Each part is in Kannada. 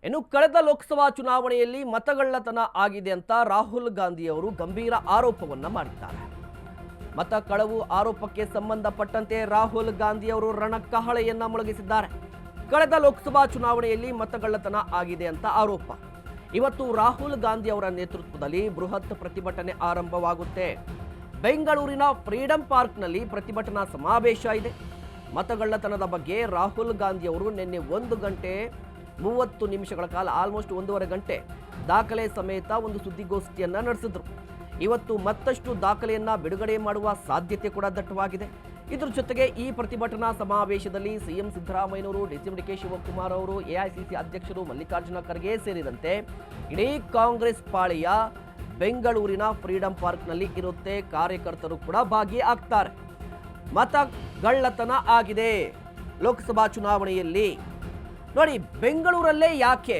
ಇನ್ನು ಕಳೆದ ಲೋಕಸಭಾ ಚುನಾವಣೆಯಲ್ಲಿ ಮತಗಳ್ಳತನ ಆಗಿದೆ ಅಂತ ರಾಹುಲ್ ಗಾಂಧಿ ಅವರು ಗಂಭೀರ ಆರೋಪವನ್ನ ಮಾಡಿದ್ದಾರೆ. ಮತ ಕಳವು ಆರೋಪಕ್ಕೆ ಸಂಬಂಧಪಟ್ಟಂತೆ ರಾಹುಲ್ ಗಾಂಧಿ ಅವರು ರಣಕಹಳೆಯನ್ನ ಮೊಳಗಿಸಿದ್ದಾರೆ. ಕಳೆದ ಲೋಕಸಭಾ ಚುನಾವಣೆಯಲ್ಲಿ ಮತಗಳ್ಳತನ ಆಗಿದೆ ಅಂತ ಆರೋಪ. ಇವತ್ತು ರಾಹುಲ್ ಗಾಂಧಿ ಅವರ ನೇತೃತ್ವದಲ್ಲಿ ಬೃಹತ್ ಪ್ರತಿಭಟನೆ ಆರಂಭವಾಗುತ್ತೆ. ಬೆಂಗಳೂರಿನ ಫ್ರೀಡಂ ಪಾರ್ಕ್ನಲ್ಲಿ ಪ್ರತಿಭಟನಾ ಸಮಾವೇಶ ಇದೆ. ಮತಗಳ್ಳತನದ ಬಗ್ಗೆ ರಾಹುಲ್ ಗಾಂಧಿ ಅವರು ನಿನ್ನೆ 1 ಗಂಟೆ 30 ನಿಮಿಷಗಳ ಕಾಲ, ಆಲ್ಮೋಸ್ಟ್ 1.5 ಗಂಟೆ ದಾಖಲೆ ಸಮೇತ ಒಂದು ಸುದ್ದಿಗೋಷ್ಠಿಯನ್ನ ನಡೆಸಿದ್ರು. ಇವತ್ತು ಮತ್ತಷ್ಟು ದಾಖಲೆಯನ್ನ ಬಿಡುಗಡೆ ಮಾಡುವ ಸಾಧ್ಯತೆ ಕೂಡ ದಟ್ಟವಾಗಿದೆ. ಇದರ ಜೊತೆಗೆ ಈ ಪ್ರತಿಭಟನಾ ಸಮಾವೇಶದಲ್ಲಿ ಸಿಎಂ ಸಿದ್ದರಾಮಯ್ಯನವರು, ಡಿ.ಕೆ ಶಿವಕುಮಾರ್ ಅವರು, ಎಐಸಿಸಿ ಅಧ್ಯಕ್ಷರು ಮಲ್ಲಿಕಾರ್ಜುನ ಖರ್ಗೆ ಸೇರಿದಂತೆ ಇಡೀ ಕಾಂಗ್ರೆಸ್ ಪಾಳೆಯ ಬೆಂಗಳೂರಿನ ಫ್ರೀಡಂ ಪಾರ್ಕ್ನಲ್ಲಿ ಇರುತ್ತೆ. ಕಾರ್ಯಕರ್ತರು ಕೂಡ ಭಾಗಿಯಾಗ್ತಾರೆ. ಮತಗಳ್ಳತನ ಆಗಿದೆ ಲೋಕಸಭಾ ಚುನಾವಣೆಯಲ್ಲಿ. ನೋಡಿ, ಬೆಂಗಳೂರಲ್ಲೇ ಯಾಕೆ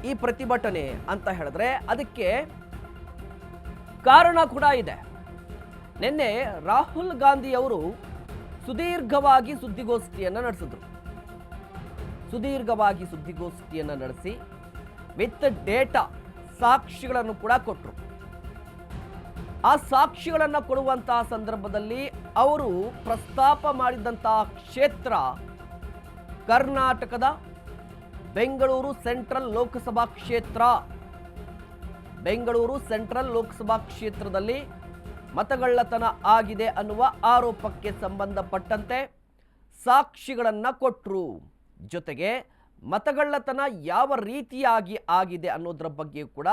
ಈ ಪ್ರತಿಭಟನೆ ಅಂತ ಹೇಳಿದ್ರೆ ಅದಕ್ಕೆ ಕಾರಣ ಕೂಡ ಇದೆ. ನಿನ್ನೆ ರಾಹುಲ್ ಗಾಂಧಿ ಅವರು ಸುದೀರ್ಘವಾಗಿ ಸುದ್ದಿಗೋಷ್ಠಿಯನ್ನು ನಡೆಸಿ ವಿತ್ ಡೇಟಾ ಸಾಕ್ಷಿಗಳನ್ನು ಕೂಡ ಕೊಟ್ಟರು. ಆ ಸಾಕ್ಷಿಗಳನ್ನು ಕೊಡುವಂತಹ ಸಂದರ್ಭದಲ್ಲಿ ಅವರು ಪ್ರಸ್ತಾಪ ಮಾಡಿದಂತಹ ಕ್ಷೇತ್ರ ಕರ್ನಾಟಕದ ಬೆಂಗಳೂರು ಸೆಂಟ್ರಲ್ ಲೋಕಸಭಾ ಕ್ಷೇತ್ರ. ಬೆಂಗಳೂರು ಸೆಂಟ್ರಲ್ ಲೋಕಸಭಾ ಕ್ಷೇತ್ರದಲ್ಲಿ ಮತಗಳ್ಳತನ ಆಗಿದೆ ಅನ್ನುವ ಆರೋಪಕ್ಕೆ ಸಂಬಂಧಪಟ್ಟಂತೆ ಸಾಕ್ಷಿಗಳನ್ನು ಕೊಟ್ಟರು. ಜೊತೆಗೆ ಮತಗಳ್ಳತನ ಯಾವ ರೀತಿಯಾಗಿ ಆಗಿದೆ ಅನ್ನೋದರ ಬಗ್ಗೆ ಕೂಡ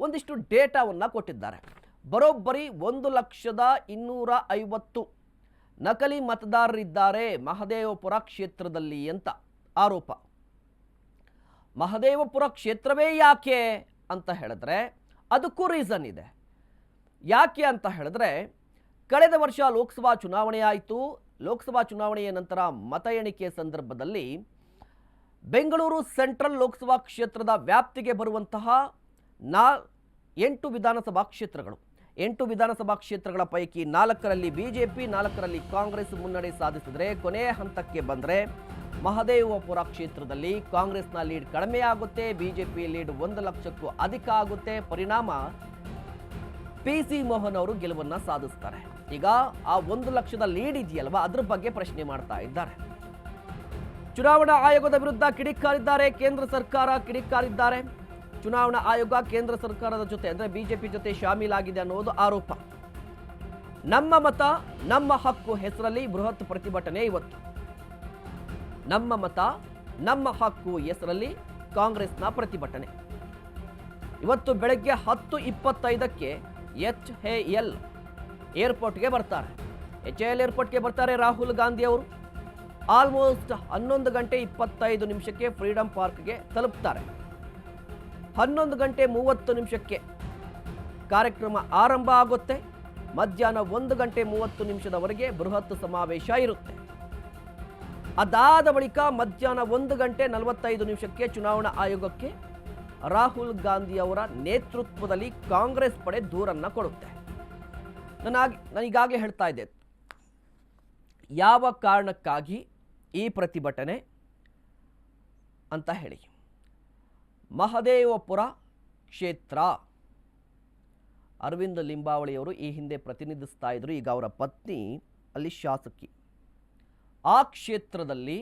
ಒಂದಿಷ್ಟು ಡೇಟಾವನ್ನು ಕೊಟ್ಟಿದ್ದಾರೆ. ಬರೋಬ್ಬರಿ 1,250,000 ನಕಲಿ ಮತದಾರರಿದ್ದಾರೆ ಮಹದೇವಪುರ ಕ್ಷೇತ್ರದಲ್ಲಿ ಅಂತ ಆರೋಪ. ಮಹದೇವಪುರ ಕ್ಷೇತ್ರವೇ ಯಾಕೆ ಅಂತ ಹೇಳಿದ್ರೆ ಅದಕ್ಕೂ ರೀಸನ್ ಇದೆ. ಯಾಕೆ ಅಂತ ಹೇಳಿದ್ರೆ ಕಳೆದ ವರ್ಷ ಲೋಕಸಭಾ ಚುನಾವಣೆ ಆಯಿತು. ಲೋಕಸಭಾ ಚುನಾವಣೆಯ ನಂತರ ಮತ ಎಣಿಕೆ ಸಂದರ್ಭದಲ್ಲಿ ಬೆಂಗಳೂರು ಸೆಂಟ್ರಲ್ ಲೋಕಸಭಾ ಕ್ಷೇತ್ರದ ವ್ಯಾಪ್ತಿಗೆ ಬರುವಂತಹ 8 ವಿಧಾನಸಭಾ ಕ್ಷೇತ್ರಗಳು. 8 ವಿಧಾನಸಭಾ ಕ್ಷೇತ್ರಗಳ ಪೈಕಿ 4ರಲ್ಲಿ ಬಿಜೆಪಿ, 4ರಲ್ಲಿ ಕಾಂಗ್ರೆಸ್ ಮುನ್ನಡೆ ಸಾಧಿಸಿದರೆ, ಕೊನೆಯ ಹಂತಕ್ಕೆ ಬಂದರೆ ಮಹದೇವಪುರ ಕ್ಷೇತ್ರದಲ್ಲಿ ಕಾಂಗ್ರೆಸ್ನ ಲೀಡ್ ಕಡಿಮೆ ಆಗುತ್ತೆ, ಬಿಜೆಪಿ ಲೀಡ್ 1 ಲಕ್ಷಕ್ಕೂ ಅಧಿಕ ಆಗುತ್ತೆ. ಪರಿಣಾಮ PC ಮೋಹನ್ ಅವರು ಗೆಲುವನ್ನು ಸಾಧಿಸ್ತಾರೆ. ಈಗ ಆ 1 ಲಕ್ಷದ ಲೀಡ್ ಇದೆಯಲ್ವಾ, ಅದ್ರ ಬಗ್ಗೆ ಪ್ರಶ್ನೆ ಮಾಡ್ತಾ ಇದ್ದಾರೆ. ಚುನಾವಣಾ ಆಯೋಗದ ವಿರುದ್ಧ ಕಿಡಿಕಾರಿದ್ದಾರೆ. ಕೇಂದ್ರ ಸರ್ಕಾರ ಕಿಡಿಕಾರಿದ್ದಾರೆ. ಚುನಾವಣಾ ಆಯೋಗ ಕೇಂದ್ರ ಸರ್ಕಾರದ ಜೊತೆ ಅಂದರೆ ಬಿಜೆಪಿ ಜೊತೆ ಶಾಮೀಲಾಗಿದೆ ಅನ್ನೋದು ಆರೋಪ. ನಮ್ಮ ಮತ ನಮ್ಮ ಹಕ್ಕು ಹೆಸರಲ್ಲಿ ಬೃಹತ್ ಪ್ರತಿಭಟನೆ ಇವತ್ತು. ನಮ್ಮ ಮತ ನಮ್ಮ ಹಕ್ಕು ಹೆಸರಲ್ಲಿ ಕಾಂಗ್ರೆಸ್ನ ಪ್ರತಿಭಟನೆ ಇವತ್ತು ಬೆಳಗ್ಗೆ 10:25ಕ್ಕೆ HAL ಏರ್ಪೋರ್ಟ್ಗೆ ಬರ್ತಾರೆ. HAL ಏರ್ಪೋರ್ಟ್ಗೆ ಬರ್ತಾರೆ ರಾಹುಲ್ ಗಾಂಧಿ ಅವರು. ಆಲ್ಮೋಸ್ಟ್ 11 ಗಂಟೆ 25 ನಿಮಿಷಕ್ಕೆ ಫ್ರೀಡಂ ಪಾರ್ಕ್ಗೆ ತಲುಪ್ತಾರೆ. 11 ಗಂಟೆ 30 ನಿಮಿಷಕ್ಕೆ ಕಾರ್ಯಕ್ರಮ ಆರಂಭ ಆಗುತ್ತೆ. ಮಧ್ಯಾಹ್ನ 1 ಗಂಟೆ 30 ನಿಮಿಷದವರೆಗೆ ಬೃಹತ್ ಸಮಾವೇಶ ಇರುತ್ತೆ. ಅದಾದ ಬಳಿಕ ಮಧ್ಯಾಹ್ನ 1 ಗಂಟೆ 45 ನಿಮಿಷಕ್ಕೆ ಚುನಾವಣಾ ಆಯೋಗಕ್ಕೆ ರಾಹುಲ್ ಗಾಂಧಿ ಅವರ ನೇತೃತ್ವದಲ್ಲಿ ಕಾಂಗ್ರೆಸ್ ಪಡೆ ದೂರನ್ನ ಕೊಡುತ್ತೆ. ನಾನು ಈಗಾಗಲೇ ಹೇಳ್ತಾ ಇದ್ದೆ, ಯಾವ ಕಾರಣಕ್ಕಾಗಿ ಈ ಪ್ರತಿಭಟನೆ ಅಂತ ಹೇಳಿ. ಮಹದೇವಪುರ ಕ್ಷೇತ್ರ ಅರವಿಂದ್ ಲಿಂಬಾವಳಿಯವರು ಈ ಹಿಂದೆ ಪ್ರತಿನಿಧಿಸ್ತಾ ಇದ್ರು. ಈಗ ಅವರ ಪತ್ನಿ ಅಲ್ಲಿ ಶಾಸಕಿ. ಆ ಕ್ಷೇತ್ರದಲ್ಲಿ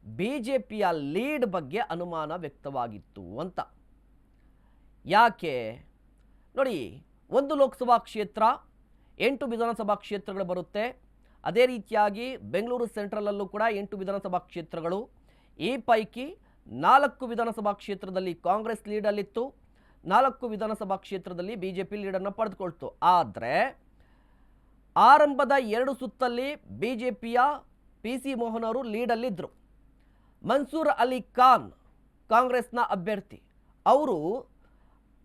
ಬಿಜೆಪಿಯ ಲೀಡ್ ಬಗ್ಗೆ ಅನುಮಾನ ವ್ಯಕ್ತವಾಗಿತ್ತು ಅಂತ. ಯಾಕೆ ನೋಡಿ, 1 ಲೋಕಸಭಾ ಕ್ಷೇತ್ರ, 8 ವಿಧಾನಸಭಾ ಕ್ಷೇತ್ರಗಳು ಬರುತ್ತೆ. ಅದೇ ರೀತಿಯಾಗಿ ಬೆಂಗಳೂರು ಸೆಂಟ್ರಲಲ್ಲೂ ಕೂಡ 8 ವಿಧಾನಸಭಾ ಕ್ಷೇತ್ರಗಳು. ಈ ಪೈಕಿ 4 ವಿಧಾನಸಭಾ ಕ್ಷೇತ್ರದಲ್ಲಿ ಕಾಂಗ್ರೆಸ್ ಲೀಡಲ್ಲಿತ್ತು, 4 ವಿಧಾನಸಭಾ ಕ್ಷೇತ್ರದಲ್ಲಿ ಬಿಜೆಪಿ ಲೀಡನ್ನು ಪಡೆದುಕೊಳ್ತು. ಆದರೆ ಆರಂಭದ 2 ಸುತ್ತಲ್ಲಿ ಬಿಜೆಪಿಯ PC ಮೋಹನ್ ಅವರು ಲೀಡಲ್ಲಿದ್ದರು. ಮನ್ಸೂರ್ ಅಲಿ ಖಾನ್ ಕಾಂಗ್ರೆಸ್ನ ಅಭ್ಯರ್ಥಿ, ಅವರು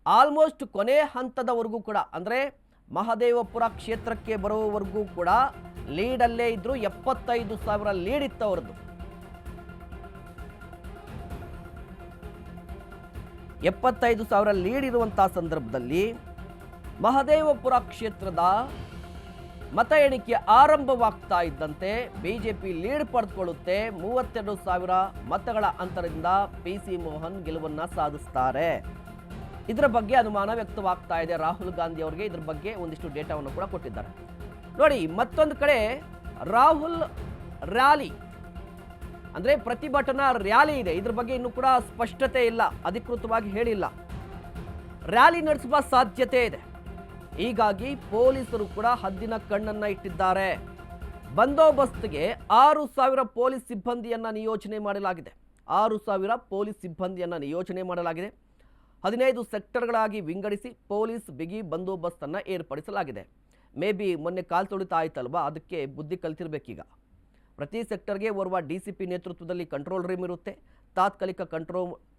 ಆಲ್ಮೋಸ್ಟ್ ಕೊನೆ ಹಂತದವರೆಗೂ ಕೂಡ ಅಂದರೆ ಮಹದೇವಪುರ ಕ್ಷೇತ್ರಕ್ಕೆ ಬರುವವರೆಗೂ ಕೂಡ ಲೀಡಲ್ಲೇ ಇದ್ರು. 75,000 ಲೀಡ್ ಇತ್ತು ಅವರದ್ದು. 75,000 ಲೀಡ್ ಇರುವಂತಹ ಸಂದರ್ಭದಲ್ಲಿ ಮಹದೇವಪುರ ಕ್ಷೇತ್ರದ ಮತ ಎಣಿಕೆ ಆರಂಭವಾಗ್ತಾ ಇದ್ದಂತೆ ಬಿಜೆಪಿ ಲೀಡ್ ಪಡೆದುಕೊಳ್ಳುತ್ತೆ. 32,000 ಮತಗಳ ಅಂತರದಿಂದ PC ಮೋಹನ್ ಗೆಲುವನ್ನ ಸಾಧಿಸ್ತಾರೆ. ಇದರ ಬಗ್ಗೆ ಅನುಮಾನ ವ್ಯಕ್ತವಾಗ್ತಾ ಇದೆ. ರಾಹುಲ್ ಗಾಂಧಿ ಅವರಿಗೆ ಇದ್ರ ಬಗ್ಗೆ ಒಂದಿಷ್ಟು ಡೇಟಾವನ್ನು ಕೂಡ ಕೊಟ್ಟಿದ್ದಾರೆ. ನೋಡಿ, ಮತ್ತೊಂದು ಕಡೆ ರಾಹುಲ್ ರ್ಯಾಲಿ ಅಂದ್ರೆ ಪ್ರತಿಭಟನಾ ರ್ಯಾಲಿ ಇದೆ. ಇದ್ರ ಬಗ್ಗೆ ಇನ್ನೂ ಕೂಡ ಸ್ಪಷ್ಟತೆ ಇಲ್ಲ, ಅಧಿಕೃತವಾಗಿ ಹೇಳಿಲ್ಲ. ರ್ಯಾಲಿ ನಡೆಸುವ ಸಾಧ್ಯತೆ ಇದೆ. ಹೀಗಾಗಿ ಪೊಲೀಸರು ಕೂಡ ಹದ್ದಿನ ಕಣ್ಣನ್ನ ಇಟ್ಟಿದ್ದಾರೆ. ಬಂದೋಬಸ್ತ್ಗೆ 6,000 ಪೊಲೀಸ್ ಸಿಬ್ಬಂದಿಯನ್ನ ನಿಯೋಜನೆ ಮಾಡಲಾಗಿದೆ. 6,000 ಪೊಲೀಸ್ ಸಿಬ್ಬಂದಿಯನ್ನ ನಿಯೋಜನೆ ಮಾಡಲಾಗಿದೆ. 15 ಸೆಕ್ಟರ್ಗಳಾಗಿ ವಿಂಗಡಿಸಿ ಪೊಲೀಸ್ ಬಿಗಿ ಬಂದೋಬಸ್ತನ್ನು ಏರ್ಪಡಿಸಲಾಗಿದೆ. ಮೇ ಬಿ ಮೊನ್ನೆ ಕಾಲ್ ತುಳಿತ ಆಯ್ತಲ್ವಾ, ಅದಕ್ಕೆ ಬುದ್ಧಿ ಕಲಿತಿರ್ಬೇಕೀಗ. ಪ್ರತಿ ಸೆಕ್ಟರ್ಗೆ ಓರ್ವ DCP ನೇತೃತ್ವದಲ್ಲಿ ಕಂಟ್ರೋಲ್ ರೂಮ್ ಇರುತ್ತೆ. ತಾತ್ಕಾಲಿಕ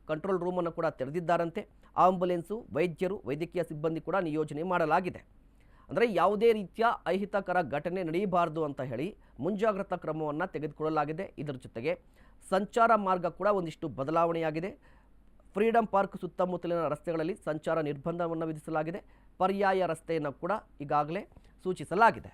ಕಂಟ್ರೋಲ್ ರೂಮನ್ನು ಕೂಡ ತೆರೆದಿದ್ದಾರಂತೆ. ಆಂಬುಲೆನ್ಸು, ವೈದ್ಯರು, ವೈದ್ಯಕೀಯ ಸಿಬ್ಬಂದಿ ಕೂಡ ನಿಯೋಜನೆ ಮಾಡಲಾಗಿದೆ. ಅಂದರೆ ಯಾವುದೇ ರೀತಿಯ ಅಹಿತಕರ ಘಟನೆ ನಡೆಯಬಾರದು ಅಂತ ಹೇಳಿ ಮುಂಜಾಗ್ರತಾ ಕ್ರಮವನ್ನು ತೆಗೆದುಕೊಳ್ಳಲಾಗಿದೆ. ಇದರ ಜೊತೆಗೆ ಸಂಚಾರ ಮಾರ್ಗ ಕೂಡ ಒಂದಿಷ್ಟು ಬದಲಾವಣೆಯಾಗಿದೆ. ಫ್ರೀಡಂ ಪಾರ್ಕ್ ಸುತ್ತಮುತ್ತಲಿನ ರಸ್ತೆಗಳಲ್ಲಿ ಸಂಚಾರ ನಿರ್ಬಂಧವನ್ನು ವಿಧಿಸಲಾಗಿದೆ. ಪರ್ಯಾಯ ರಸ್ತೆಯನ್ನು ಕೂಡ ಈಗಾಗಲೇ ಸೂಚಿಸಲಾಗಿದೆ.